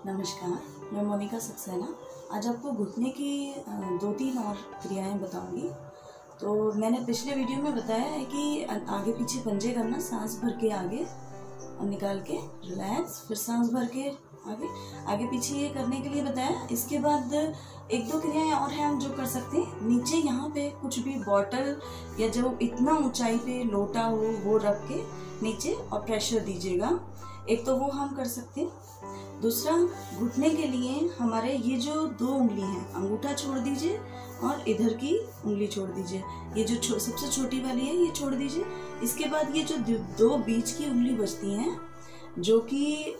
नमस्कार, मैं मोनिका सक्सेना। आज आपको घुटने की 2-3 और क्रियाएं बताऊंगी। तो मैंने पिछले वीडियो में बताया है कि आगे पीछे पंजे करना, सांस भर के आगे और निकाल के रिलैक्स, फिर सांस भर के आगे पीछे ये करने के लिए बताया। इसके बाद 1-2 क्रियाएं और हैं हम जो कर सकते हैं। नीचे यहाँ पे कुछ भी बॉटल या जो इतना ऊंचाई पे लोटा हो वो रख के नीचे और प्रेशर दीजिएगा। एक तो वो हम कर सकते हैं। दूसरा, घुटने के लिए हमारे ये जो 2 उंगली हैं, अंगूठा छोड़ दीजिए और इधर की उंगली छोड़ दीजिए। ये जो सबसे छोटी वाली है ये छोड़ दीजिए। इसके बाद ये जो 2 बीच की उंगली बचती हैं, जो कि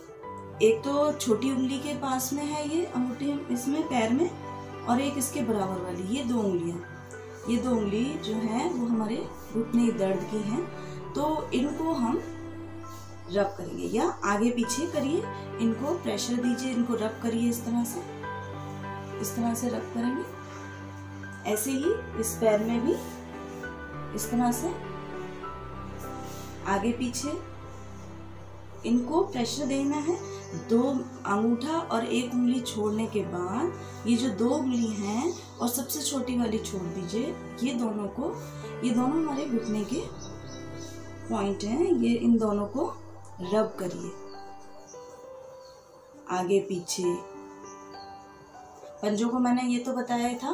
एक तो छोटी उंगली के पास में है ये अंगूठे इसमें पैर में, और एक इसके बराबर वाली, ये 2 उंगलियां, ये 2 उंगली जो हैं वो हमारे घुटने दर्द की हैं। तो इनको हम रब करेंगे या आगे पीछे करिए, इनको प्रेशर दीजिए, इनको रब करिए। इस तरह से रब करेंगे। ऐसे ही इस पैर में भी इस तरह से आगे पीछे इनको प्रेशर देना है। 2 अंगूठा और 1 उंगली छोड़ने के बाद ये जो 2 उंगली हैं और सबसे छोटी वाली छोड़ दीजिए। ये दोनों हमारे घुटने के पॉइंट हैं। ये इन दोनों को रब करिए आगे पीछे। पंजों को मैंने ये तो बताया ही था।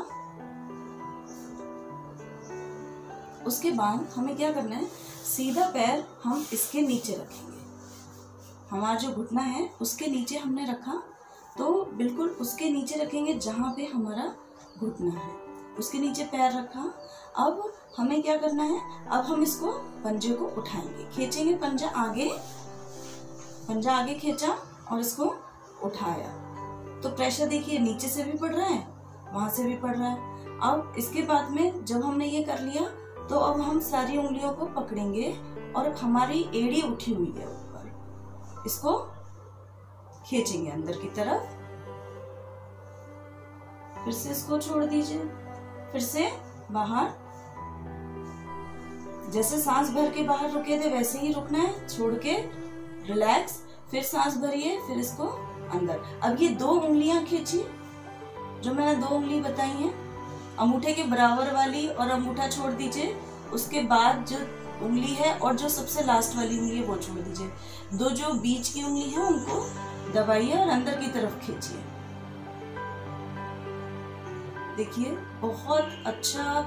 उसके बाद हमें क्या करना है, सीधा पैर हम इसके नीचे रखेंगे। हमारा जो घुटना है उसके नीचे हमने रखा, तो बिल्कुल उसके नीचे रखेंगे जहां पे हमारा घुटना है, उसके नीचे पैर रखा। अब हमें क्या करना है, अब हम इसको पंजे को उठाएंगे, खींचेंगे पंजा आगे खींचा और इसको उठाया। तो प्रेशर देखिए नीचे से भी पड़ रहा है, वहां से भी पड़ रहा है। अब इसके बाद में जब हमने ये कर लिया तो अब हम सारी उंगलियों को पकड़ेंगे और हमारी एड़ी उठी हुई है ऊपर, इसको खींचेंगे अंदर की तरफ। फिर से इसको छोड़ दीजिए, फिर से बाहर। जैसे सांस भर के बाहर रुके थे वैसे ही रुकना है, छोड़ के रिलैक्स, फिर सांस भरिए, फिर इसको अंदर। अब ये 2 उंगलियां खींचिए जो मैंने 2 उंगली बताई हैं, अंगूठे के बराबर वाली, और अंगूठा छोड़ दीजिए। उसके बाद जो उंगली है और जो सबसे लास्ट वाली उंगली है वो छोड़ दीजिए। 2 जो बीच की उंगली है उनको दबाइए और अंदर की तरफ खींचिए। देखिए बहुत अच्छा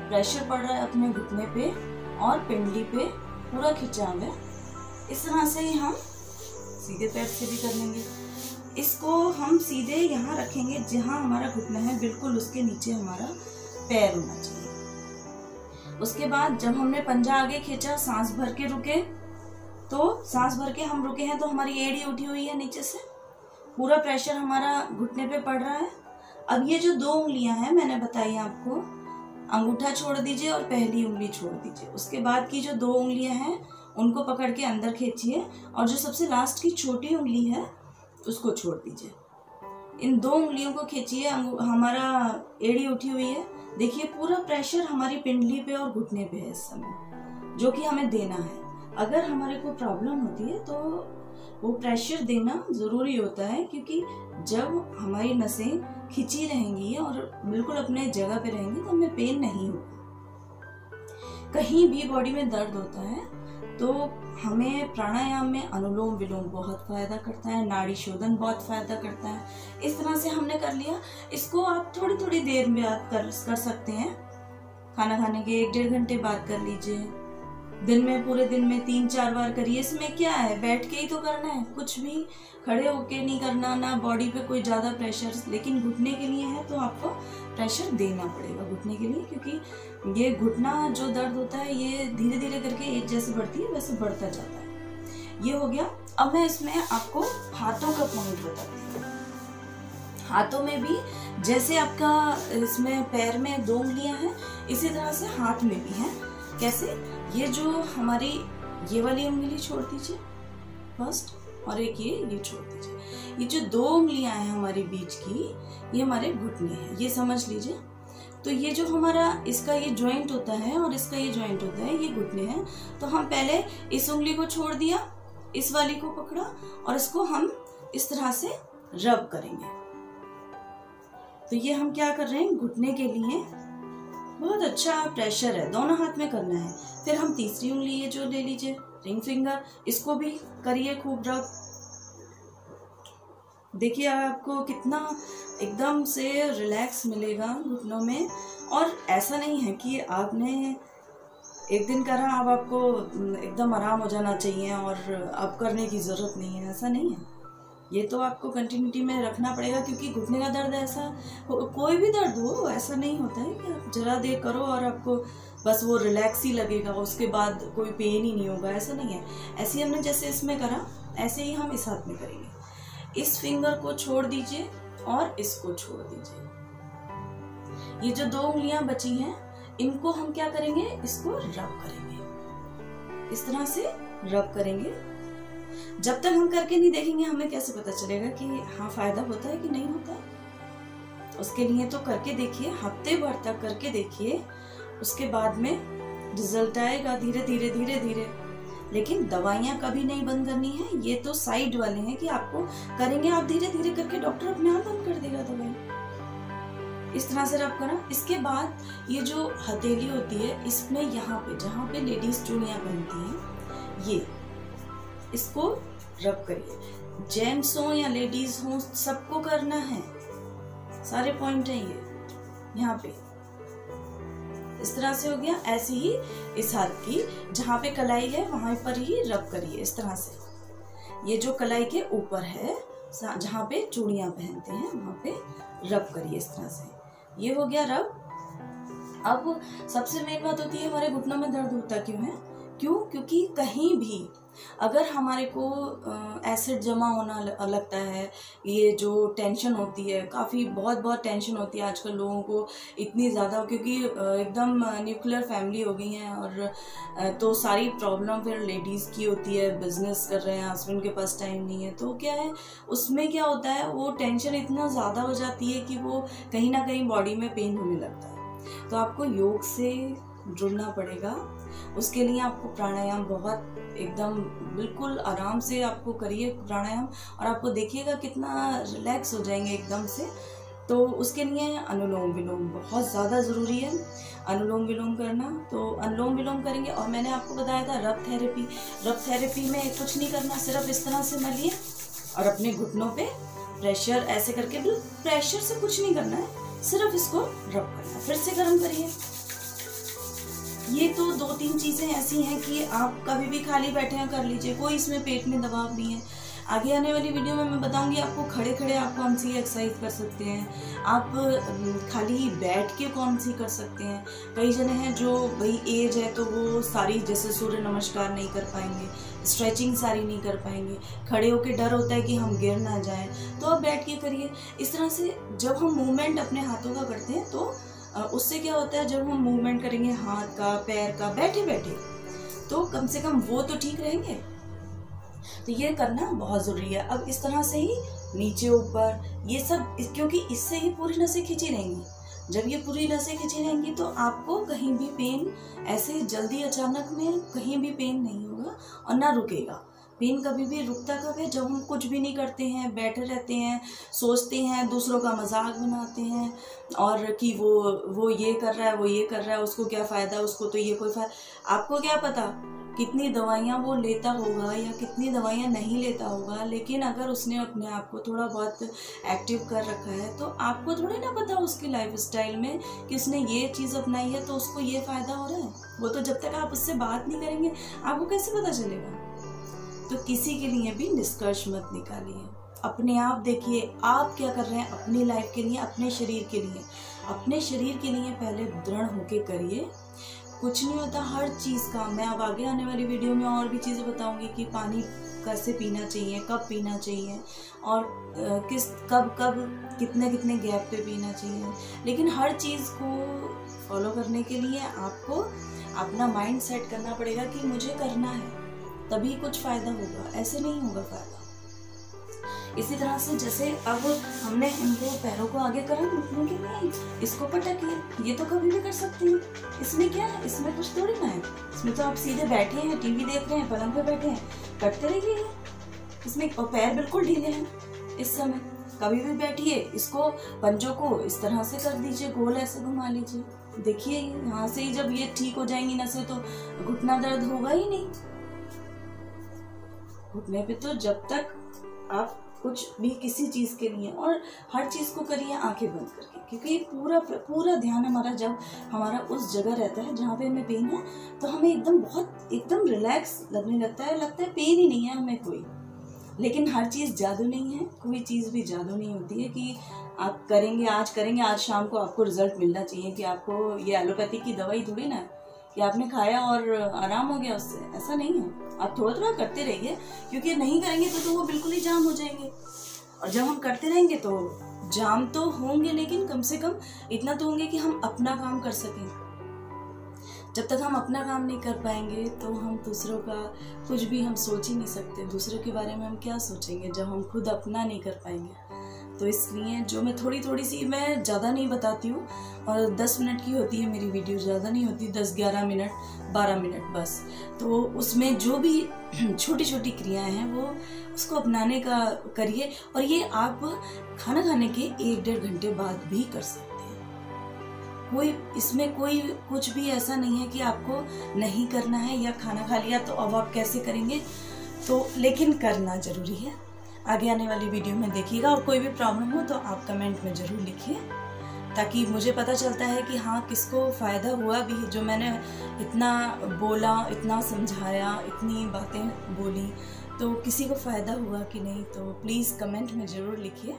प्रेशर पड़ रहा है अपने घुटने पे और पिंडली पे, पूरा खिंचाव है। इस तरह से ही हम सीधे पैर से भी कर लेंगे। इसको हम सीधे यहाँ रखेंगे जहाँ हमारा घुटना है, बिल्कुल उसके नीचे हमारा पैर होना चाहिए। उसके बाद जब हमने पंजा आगे खींचा, सांस भर के रुके, तो सांस भर के हम रुके हैं तो हमारी एड़ी उठी हुई है नीचे से, पूरा प्रेशर हमारा घुटने पे पड़ रहा है। अब ये जो 2 उंगलियां हैं मैंने बताई आपको, अंगूठा छोड़ दीजिए और पहली उंगली छोड़ दीजिए। उसके बाद की जो 2 उंगलियां हैं उनको पकड़ के अंदर खींचिए और जो सबसे लास्ट की छोटी उंगली है उसको छोड़ दीजिए। इन 2 उंगलियों को खींचिए, हमारा एड़ी उठी हुई है। देखिए पूरा प्रेशर हमारी पिंडली पे और घुटने पे है इस समय, जो कि हमें देना है। अगर हमारे को प्रॉब्लम होती है तो वो प्रेशर देना ज़रूरी होता है, क्योंकि जब हमारी नसें खिंची रहेंगी और बिल्कुल अपने जगह पे रहेंगी तो हमें पेन नहीं होगा। कहीं भी बॉडी में दर्द होता है तो हमें प्राणायाम में अनुलोम विलोम बहुत फायदा करता है, नाड़ी शोधन बहुत फायदा करता है। इस तरह से हमने कर लिया। इसको आप थोड़ी थोड़ी देर में आप कर सकते हैं। खाना खाने के 1-1.5 घंटे बाद कर लीजिए। दिन में, पूरे दिन में 3-4 बार करिए। इसमें क्या है, बैठ के ही तो करना है, कुछ भी खड़े होके नहीं करना, ना बॉडी पे कोई ज़्यादा प्रेशर। लेकिन घुटने के लिए है तो आपको प्रेशर देना पड़ेगा घुटने के लिए, क्योंकि ये घुटना जो दर्द होता है ये धीरे धीरे करके एज जैसे बढ़ती है वैसे बढ़ता जाता है। ये हो गया। अब मैं इसमें आपको हाथों का पॉइंट बताती हूँ। हाथों में भी जैसे आपका इसमें पैर में 2 उंगलियां हैं, इसी तरह से हाथ में भी हैं। कैसे, ये जो हमारी ये वाली उंगली छोड़ दीजिए फर्स्ट, और एक ये छोड़ दीजिए। ये जो 2 उंगलियां हैं हमारी बीच की, ये हमारे घुटने हैं, ये समझ लीजिए। तो ये जो हमारा इसका ये जॉइंट होता है और इसका ये जॉइंट होता है, ये घुटने हैं। तो हम पहले इस उंगली को छोड़ दिया, इस वाली को पकड़ा और इसको हम इस तरह से रब करेंगे। तो ये हम क्या कर रहे हैं, घुटने के लिए बहुत अच्छा प्रेशर है, दोनों हाथ में करना है। फिर हम तीसरी उंगली ये जो ले लीजिए रिंग फिंगर, इसको भी करिए खूब रब। देखिए आपको कितना एकदम से रिलैक्स मिलेगा घुटनों में। और ऐसा नहीं है कि आपने एक दिन करा अब आपको एकदम आराम हो जाना चाहिए और अब करने की ज़रूरत नहीं है, ऐसा नहीं है। ये तो आपको कंटिन्यूटी में रखना पड़ेगा, क्योंकि घुटने का दर्द ऐसा, कोई भी दर्द हो, ऐसा नहीं होता है कि आप जरा देर करो और आपको बस वो रिलैक्स ही लगेगा, उसके बाद कोई पेन ही नहीं होगा, ऐसा नहीं है। ऐसे ही हमने जैसे इसमें करा, ऐसे ही हम इस हाथ में करेंगे। इस फिंगर को छोड़ दीजिए और इसको छोड़ दीजिए। ये जो 2 उंगलियां बची हैं, इनको हम क्या करेंगे, इसको रब करेंगे, इस तरह से रब करेंगे। जब तक हम करके नहीं देखेंगे हमें कैसे पता चलेगा कि हाँ फायदा होता है कि नहीं होता है। उसके लिए तो करके देखिए, हफ्ते भर तक करके देखिए, उसके बाद में रिजल्ट आएगा धीरे धीरे धीरे धीरे। लेकिन दवाइयाँ कभी नहीं बंद करनी है, ये तो साइड वाले हैं कि आपको करेंगे आप धीरे धीरे करके, डॉक्टर अपने आप बंद कर देगा दवाई। इस तरह से रब करा। इसके बाद ये जो हथेली होती है, इसमें यहाँ पे जहाँ पे लेडीज चूड़ियाँ पहनती हैं, ये इसको रब करिए। जेंट्स हो या लेडीज हो, सबको करना है, सारे पॉइंट हैं ये यहाँ पे। इस तरह से हो गया। ऐसे ही इस हाथ की जहाँ पे कलाई है वहां पर ही रब करिए, इस तरह से। ये जो कलाई के ऊपर है, जहाँ पे चूड़ियां पहनते हैं, वहां पे रब करिए, इस तरह से। ये हो गया रब। अब सबसे मेन बात होती है, हमारे घुटनों में दर्द होता क्यों है? क्योंकि कहीं भी अगर हमारे को एसिड जमा होना लगता है, ये जो टेंशन होती है, काफ़ी बहुत टेंशन होती है आजकल लोगों को, इतनी ज़्यादा, क्योंकि एकदम न्यूक्लियर फैमिली हो गई है। और तो सारी प्रॉब्लम फिर लेडीज़ की होती है, बिजनेस कर रहे हैं, हस्बैंड के पास टाइम नहीं है, तो क्या है उसमें क्या होता है, वो टेंशन इतना ज़्यादा हो जाती है कि वो कहीं ना कहीं बॉडी में पेन होने लगता है। तो आपको योग से जुड़ना पड़ेगा। उसके लिए आपको प्राणायाम बहुत एकदम बिल्कुल आराम से आपको करिए प्राणायाम, और आपको देखिएगा कितना रिलैक्स हो जाएंगे एकदम से। तो उसके लिए अनुलोम विलोम बहुत ज़्यादा ज़रूरी है, अनुलोम विलोम करना। तो अनुलोम विलोम करेंगे। और मैंने आपको बताया था रब थेरेपी। रब थेरेपी में कुछ नहीं करना, सिर्फ इस तरह से मलिए और अपने घुटनों पे प्रेशर ऐसे करके, प्रेशर से कुछ नहीं करना है, सिर्फ इसको रब करना। फिर से गर्म करिए। ये तो 2-3 चीज़ें ऐसी हैं कि आप कभी भी खाली बैठे हैं कर लीजिए, कोई इसमें पेट में दबाव नहीं है। आगे आने वाली वीडियो में मैं बताऊंगी आपको खड़े खड़े आप कौन सी एक्सरसाइज कर सकते हैं, आप खाली बैठ के कौन सी कर सकते हैं। कई जने हैं जो भाई एज है तो वो सारी जैसे सूर्य नमस्कार नहीं कर पाएंगे, स्ट्रेचिंग सारी नहीं कर पाएंगे, खड़े होके डर होता है कि हम गिर ना जाएं, तो आप बैठ के करिए। इस तरह से जब हम मूवमेंट अपने हाथों का करते हैं तो उससे क्या होता है, जब हम मूवमेंट करेंगे हाथ का पैर का बैठे बैठे, तो कम से कम वो तो ठीक रहेंगे। तो ये करना बहुत ज़रूरी है। अब इस तरह से ही नीचे ऊपर ये सब, क्योंकि इससे ही पूरी नसें खिंची रहेंगी। जब ये पूरी नसें खिंची रहेंगी तो आपको कहीं भी पेन ऐसे जल्दी अचानक में कहीं भी पेन नहीं होगा और ना रुकेगा। पेन कभी भी रुकता कब है, जब हम कुछ भी नहीं करते हैं, बैठे रहते हैं, सोचते हैं, दूसरों का मजाक बनाते हैं, और कि वो ये कर रहा है, वो ये कर रहा है, उसको क्या फ़ायदा, उसको तो ये कोई फ़ायदा। आपको क्या पता कितनी दवाइयाँ वो लेता होगा या कितनी दवाइयाँ नहीं लेता होगा, लेकिन अगर उसने अपने आप को थोड़ा बहुत एक्टिव कर रखा है तो आपको थोड़ी ना पता उसकी लाइफस्टाइल में कि उसने ये चीज़ अपनाई है तो उसको ये फ़ायदा हो रहा है। वो तो जब तक आप उससे बात नहीं करेंगे आपको कैसे पता चलेगा। तो किसी के लिए भी निष्कर्ष मत निकालिए, अपने आप देखिए आप क्या कर रहे हैं अपनी लाइफ के लिए, अपने शरीर के लिए। अपने शरीर के लिए पहले दृढ़ होके करिए। कुछ नहीं होता हर चीज़ का। मैं अब आगे आने वाली वीडियो में और भी चीज़ें बताऊंगी कि पानी कैसे पीना चाहिए, कब पीना चाहिए, और कब कितने गैप पे पीना चाहिए। लेकिन हर चीज़ को फॉलो करने के लिए आपको अपना माइंड सेट करना पड़ेगा कि मुझे करना है, तभी कुछ फ़ायदा होगा, ऐसे नहीं होगा फ़ायदा। इसी तरह से जैसे अब हमने इनको पैरों को आगे करा घुटनों के लिए, इसको पटकिए, ये तो कभी भी कर सकते हैं। इसमें क्या है, इसमें कुछ थोड़ी ना है, इसमें तो आप सीधे बैठे हैं, टीवी देख रहे हैं, पलंग पे बैठे हैं, करते रहिए। इसमें पैर बिल्कुल ढीले हैं इस समय, कभी भी बैठिए, इसको पंजों को इस तरह से कर दीजिए, गोल ऐसे घुमा लीजिए। देखिए यहाँ से ही जब ये ठीक हो जाएंगी नसें तो घुटना दर्द होगा ही नहीं। घुटने पे तो जब तक आप कुछ भी किसी चीज के लिए, और हर चीज को करिए आंखें बंद करके, क्योंकि पूरा ध्यान हमारा जब हमारा उस जगह रहता है जहाँ पे हमें पेन है तो हमें एकदम रिलैक्स लगने लगता है पेन ही नहीं है हमें कोई। लेकिन हर चीज़ जादू नहीं है, कोई चीज़ भी जादू नहीं होती है कि आप करेंगे आज शाम को आपको रिजल्ट मिलना चाहिए, कि आपको ये एलोपैथी की दवाई थोड़ी ना है कि आपने खाया और आराम हो गया उससे, ऐसा नहीं है। आप थोड़ा थोड़ा करते रहिए, क्योंकि नहीं करेंगे तो वो बिल्कुल ही जाम हो जाएंगे। और जब हम करते रहेंगे तो जाम तो होंगे, लेकिन कम से कम इतना तो होंगे कि हम अपना काम कर सकें। जब तक हम अपना काम नहीं कर पाएंगे तो हम दूसरों का कुछ भी हम सोच ही नहीं सकते। दूसरों के बारे में हम क्या सोचेंगे जब हम खुद अपना नहीं कर पाएंगे। तो इसलिए जो मैं थोड़ी सी, मैं ज़्यादा नहीं बताती हूँ, और 10 मिनट की होती है मेरी वीडियो, ज़्यादा नहीं होती, 10-11 मिनट 12 मिनट बस। तो उसमें जो भी छोटी छोटी क्रियाएं हैं वो उसको अपनाने का करिए। और ये आप खाना खाने के 1-1.5 घंटे बाद भी कर सकते हैं। इसमें कोई कुछ भी ऐसा नहीं है कि आपको नहीं करना है, या खाना खा लिया तो अब आप कैसे करेंगे। तो लेकिन करना ज़रूरी है। आगे आने वाली वीडियो में देखिएगा, और कोई भी प्रॉब्लम हो तो आप कमेंट में ज़रूर लिखिए, ताकि मुझे पता चलता है कि हाँ किसको फ़ायदा हुआ भी। जो मैंने इतना बोला, इतना समझाया, इतनी बातें बोली, तो किसी को फ़ायदा हुआ कि नहीं। तो प्लीज़ कमेंट में ज़रूर लिखिए।